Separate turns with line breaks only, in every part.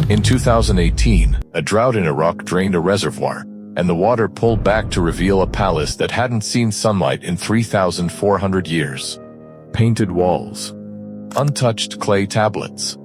In 2018, a drought in Iraq drained a reservoir, and the water pulled back to reveal a palace that hadn't seen sunlight in 3,400 years. Painted walls. Untouched clay tablets.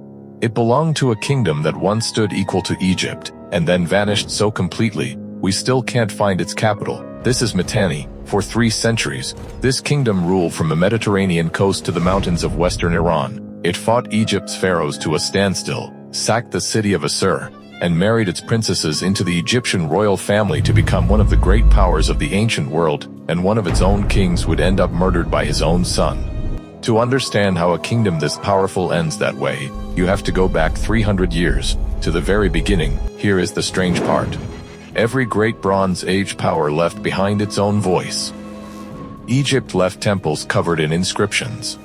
It belonged to a kingdom that once stood equal to Egypt, and then vanished so completely, we still can't find its capital. This is Mitanni. For 3 centuries, this kingdom ruled from the Mediterranean coast to the mountains of western Iran. It fought Egypt's pharaohs to a standstill, sacked the city of Assur, and married its princesses into the Egyptian royal family to become one of the great powers of the ancient world, and one of its own kings would end up murdered by his own son. To understand how a kingdom this powerful ends that way, you have to go back 300 years, to the very beginning. Here is the strange part. Every great Bronze Age power left behind its own voice. Egypt left temples covered in inscriptions.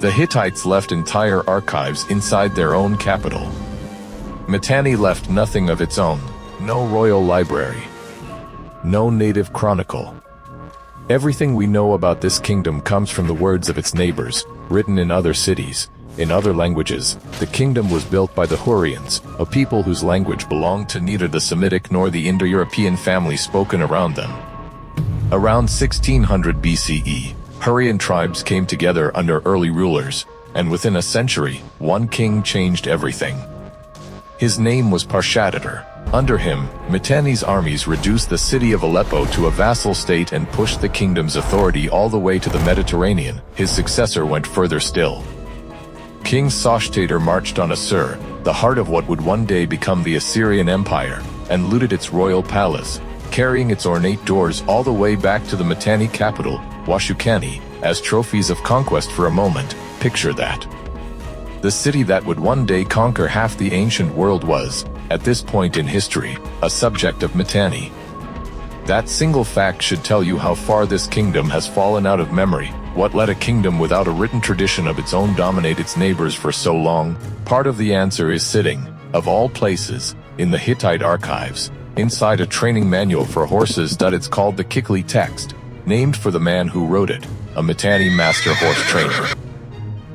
The Hittites left entire archives inside their own capital. Mitanni left nothing of its own, no royal library, no native chronicle. Everything we know about this kingdom comes from the words of its neighbors, written in other cities, in other languages. The kingdom was built by the Hurrians, a people whose language belonged to neither the Semitic nor the Indo-European family spoken around them. Around 1600 BCE, Hurrian tribes came together under early rulers, and within a century, one king changed everything. His name was Parshatatar. Under him, Mitanni's armies reduced the city of Aleppo to a vassal state and pushed the kingdom's authority all the way to the Mediterranean. His successor went further still. King Saushtatar marched on Assur, the heart of what would one day become the Assyrian Empire, and looted its royal palace, carrying its ornate doors all the way back to the Mitanni capital, Kikkuli, as trophies of conquest. For a moment, picture that. The city that would one day conquer half the ancient world was, at this point in history, a subject of Mitanni. That single fact should tell you how far this kingdom has fallen out of memory. What let a kingdom without a written tradition of its own dominate its neighbors for so long? Part of the answer is sitting, of all places, in the Hittite archives, inside a training manual for horses. It's called the Kikkuli text, named for the man who wrote it, a Mitanni master horse trainer.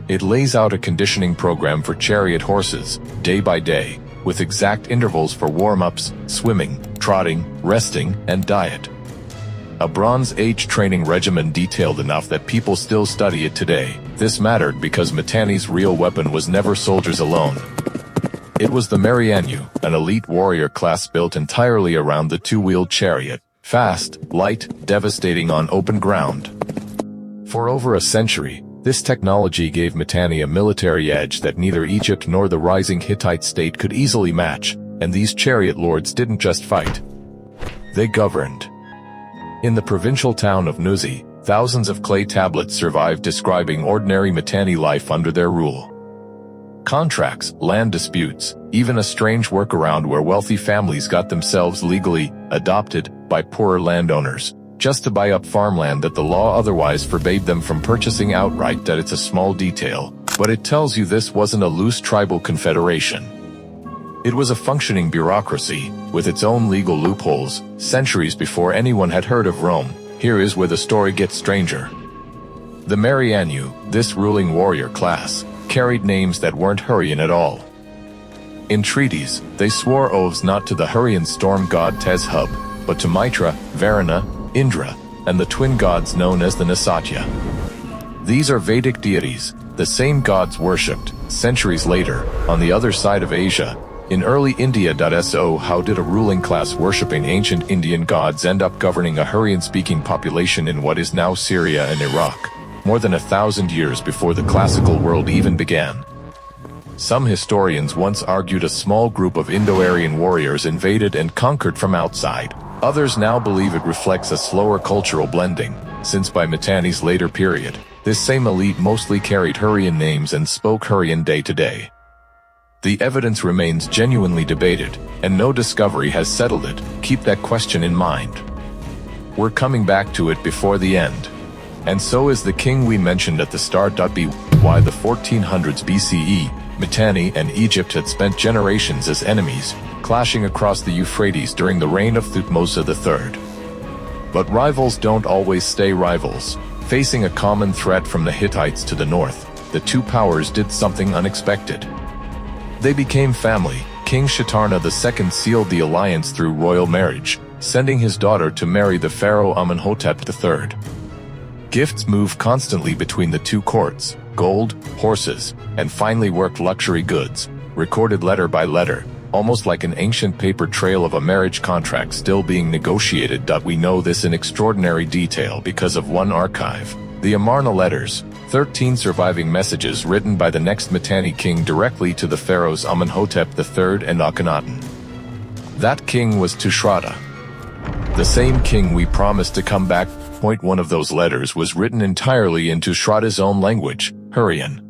It lays out a conditioning program for chariot horses, day by day, with exact intervals for warm-ups, swimming, trotting, resting, and diet. A Bronze Age training regimen detailed enough that people still study it today. This mattered because Mitanni's real weapon was never soldiers alone. It was the maryannu, an elite warrior class built entirely around the 2-wheeled chariot, fast, light, devastating on open ground. For over a century, this technology gave Mitanni a military edge that neither Egypt nor the rising Hittite state could easily match, and these chariot lords didn't just fight. They governed. In the provincial town of Nuzi, thousands of clay tablets survived describing ordinary Mitanni life under their rule. Contracts, land disputes, even a strange workaround where wealthy families got themselves legally adopted by poorer landowners, just to buy up farmland that the law otherwise forbade them from purchasing outright. That it's a small detail, but it tells you this wasn't a loose tribal confederation. It was a functioning bureaucracy, with its own legal loopholes, centuries before anyone had heard of Rome. Here is where the story gets stranger. The maryannu, this ruling warrior class, carried names that weren't Hurrian at all. In treaties, they swore oaths not to the Hurrian storm god Tezhub, but to Mitra, Varuna, Indra, and the twin gods known as the Nasatya. These are Vedic deities, the same gods worshipped, centuries later, on the other side of Asia, in early India. So how did a ruling class worshipping ancient Indian gods end up governing a Hurrian-speaking population in what is now Syria and Iraq, more than 1,000 years before the classical world even began? Some historians once argued a small group of Indo-Aryan warriors invaded and conquered from outside. Others now believe it reflects a slower cultural blending, since by Mitanni's later period, this same elite mostly carried Hurrian names and spoke Hurrian day to day. The evidence remains genuinely debated, and no discovery has settled it. Keep that question in mind. We're coming back to it before the end. And so is the king we mentioned at the start. By the 1400s BCE, Mitanni and Egypt had spent generations as enemies, clashing across the Euphrates during the reign of Thutmose III. But rivals don't always stay rivals. Facing a common threat from the Hittites to the north, the two powers did something unexpected. They became family, King Shatarna II sealed the alliance through royal marriage, sending his daughter to marry the pharaoh Amenhotep III. Gifts moved constantly between the two courts: gold, horses, and finely worked luxury goods, recorded letter by letter, almost like an ancient paper trail of a marriage contract still being negotiated. We know this in extraordinary detail because of one archive, the Amarna letters, 13 surviving messages written by the next Mitanni king directly to the pharaohs Amenhotep III and Akhenaten. That king was Tushratta, the same king we promised to come back. One of those letters was written entirely in Tushratta's own language, Hurrian.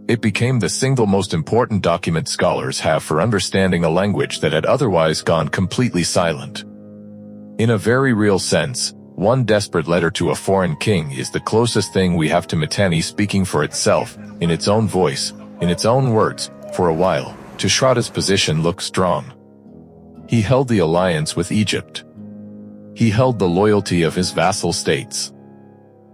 It became the single most important document scholars have for understanding a language that had otherwise gone completely silent. In a very real sense, one desperate letter to a foreign king is the closest thing we have to Mitanni speaking for itself, in its own voice, in its own words. For a while, Tushratta's position looked strong. He held the alliance with Egypt. He held the loyalty of his vassal states.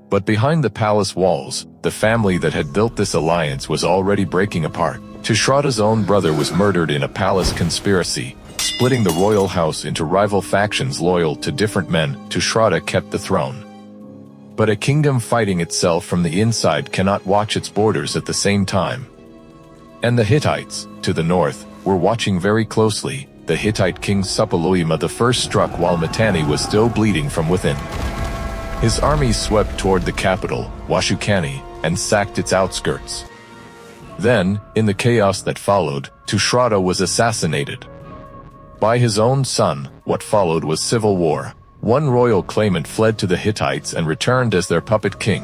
But behind the palace walls, the family that had built this alliance was already breaking apart. Tushratta's own brother was murdered in a palace conspiracy, splitting the royal house into rival factions loyal to different men. Tushratta kept the throne. But a kingdom fighting itself from the inside cannot watch its borders at the same time. And the Hittites, to the north, were watching very closely. The Hittite king Suppiluliuma I struck while Mitanni was still bleeding from within. His armies swept toward the capital, Washukani, and sacked its outskirts. Then, in the chaos that followed, Tushratta was assassinated by his own son. What followed was civil war. One royal claimant fled to the Hittites and returned as their puppet king.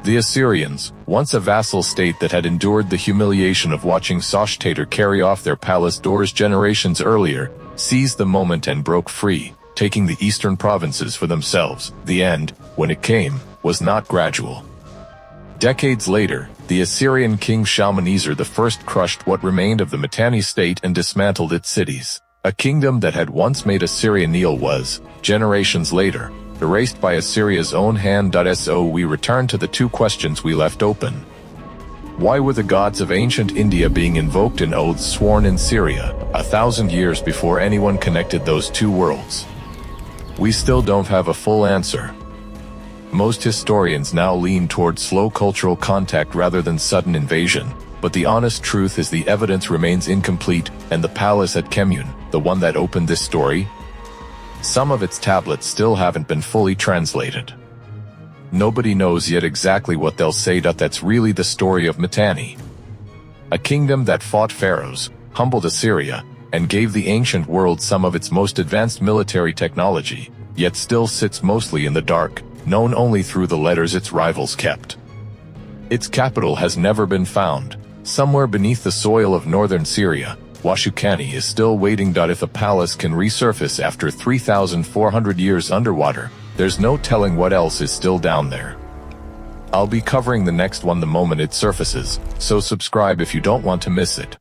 The Assyrians, once a vassal state that had endured the humiliation of watching Saushtatar carry off their palace doors generations earlier, seized the moment and broke free, taking the eastern provinces for themselves. The end, when it came, was not gradual. Decades later, the Assyrian king Shalmaneser I crushed what remained of the Mitanni state and dismantled its cities. A kingdom that had once made Assyria kneel was, generations later, erased by Assyria's own hand. So we return to the two questions we left open. Why were the gods of ancient India being invoked in oaths sworn in Syria, 1,000 years before anyone connected those two worlds? We still don't have a full answer. Most historians now lean toward slow cultural contact rather than sudden invasion, but the honest truth is the evidence remains incomplete, and the palace at Kemun, the one that opened this story, some of its tablets still haven't been fully translated. Nobody knows yet exactly what they'll say. That's really the story of Mitanni. A kingdom that fought pharaohs, humbled Assyria, and gave the ancient world some of its most advanced military technology, yet still sits mostly in the dark, known only through the letters its rivals kept. Its capital has never been found. Somewhere beneath the soil of northern Syria, Washukani is still waiting. If a palace can resurface after 3,400 years underwater, there's no telling what else is still down there. I'll be covering the next one the moment it surfaces, so subscribe if you don't want to miss it.